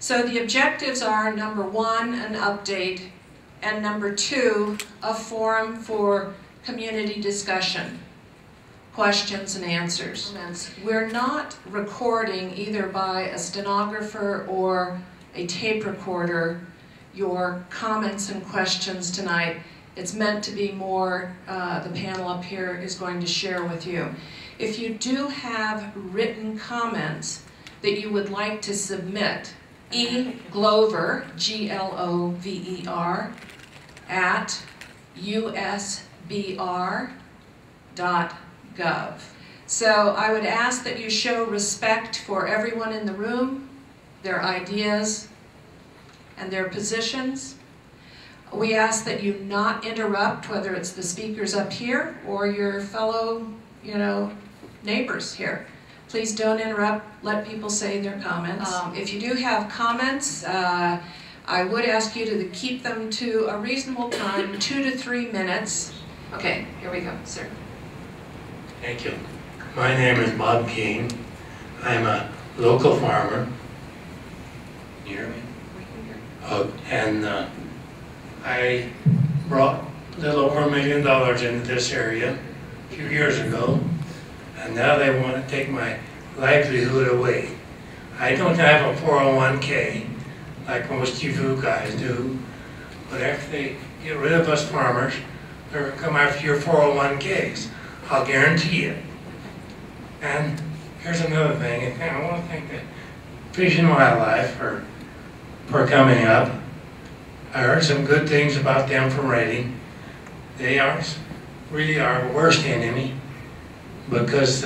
So the objectives are, number one, an update, and number two, a forum for community discussion, questions and answers. We're not recording either by a stenographer or a tape recorder your comments and questions tonight. It's meant to be more, the panel up here is going to share with you. If you do have written comments that you would like to submit, Glover, Glover, at usbr.gov. So I would ask that you show respect for everyone in the room, their ideas, and their positions. We ask that you not interrupt, whether it's the speakers up here or your fellow, neighbors here. Please don't interrupt, let people say their comments. If you do have comments, I would ask you to keep them to a reasonable time, 2 to 3 minutes. Okay, here we go, sir. Thank you. My name is Bob King. I'm a local farmer. You hear me? And I brought a little over $1 million into this area a few years ago, and now they want to take my livelihood away. I don't have a 401k like most of you guys do, but after they get rid of us farmers, they're going to come after your 401ks. I'll guarantee it. And here's another thing. I want to thank the Fish and Wildlife for coming up. I heard some good things about them from Reading. They are really our worst enemy, because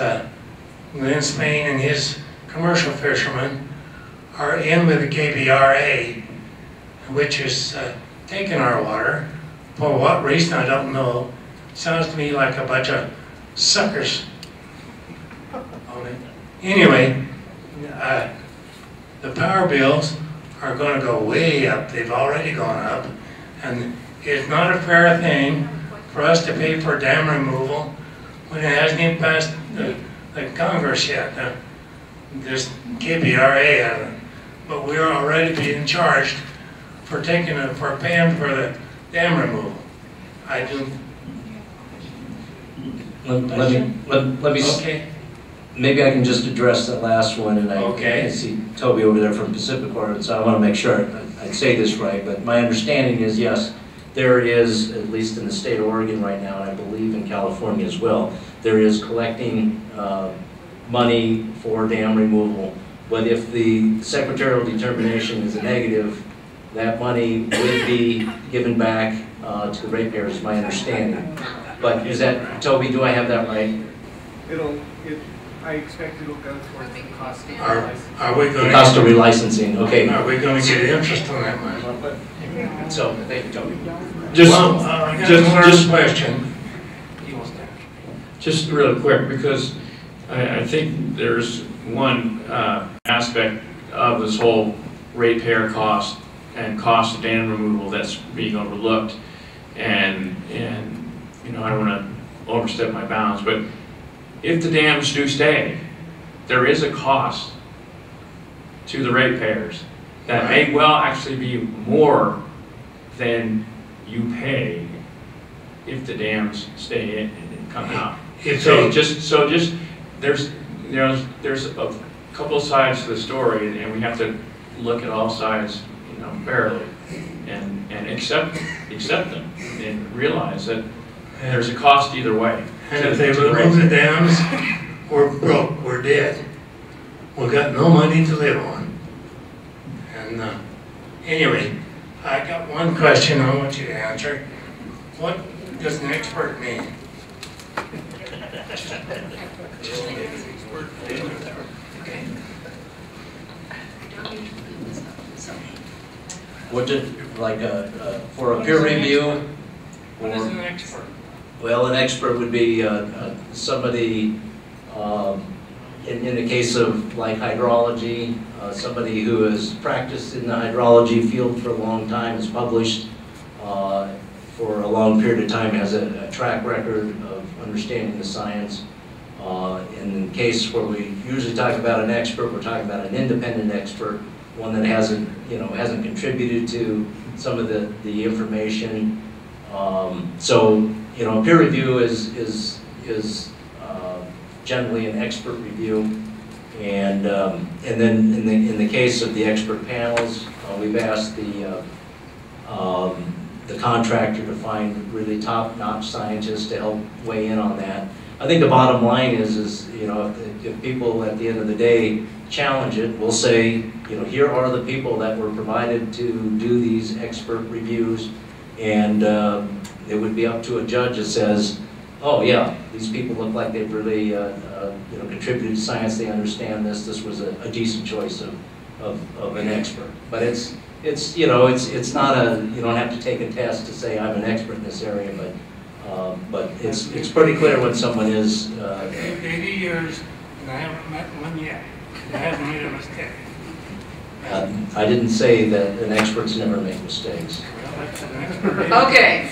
Glenn Spain and his commercial fishermen are in with the KBRA, which is taking our water. For what reason, I don't know. Sounds to me like a bunch of suckers. Anyway, the power bills are going to go way up. They've already gone up. And it's not a fair thing for us to pay for dam removal when it hasn't even passed the Congress yet. There's KBRA hasn't. But we're already being charged for paying for the dam removal. I do. Let me. Okay. Maybe I can just address that last one, and I see Toby over there from Pacific Orient, so I want to make sure I say this right. But my understanding is, yes, there is, at least in the state of Oregon right now, and I believe in California as well, there is collecting money for dam removal. But if the secretarial determination is a negative, that money would be given back to the ratepayers, is my understanding. But is that, Toby, do I have that right? I expect it'll go towards the cost of relicensing, okay. Are we going to get interest on that money? So, thank you, Toby. Just question. Just real quick, because I think there's one aspect of this whole ratepayer cost and cost of dam removal that's being overlooked, and I don't want to overstep my bounds, but if the dams do stay, there is a cost to the ratepayers that may well actually be more than you pay if the dams stay in and come out. So there's a couple of sides to the story, and we have to look at all sides, fairly, and accept them and realize that there's a cost either way. And if they remove the dams, we're broke, we're dead. We've got no money to live on. And anyway, I got one question I want you to answer. What does an expert mean? What did, for a peer review? What is an expert? Well, an expert would be somebody, in the case of like hydrology, somebody who has practiced in the hydrology field for a long time, has published for a long period of time, has a track record of understanding the science. In the case where we usually talk about an expert, we're talking about an independent expert one that hasn't, hasn't contributed to some of the information. So, a peer review is generally an expert review. And then in the case of the expert panels, we've asked the contractor to find really top-notch scientists to help weigh in on that. I think the bottom line is if people at the end of the day challenge it, we'll say, here are the people that were provided to do these expert reviews, and it would be up to a judge that says, oh yeah, these people look like they've really contributed to science, they understand this, this was a decent choice of an expert. But it's not you don't have to take a test to say I'm an expert in this area, but it's pretty clear when someone is. 80 years, and I haven't met one yet. I haven't made a mistake. I didn't say that an experts never make mistakes. Well, that's an expert. Okay.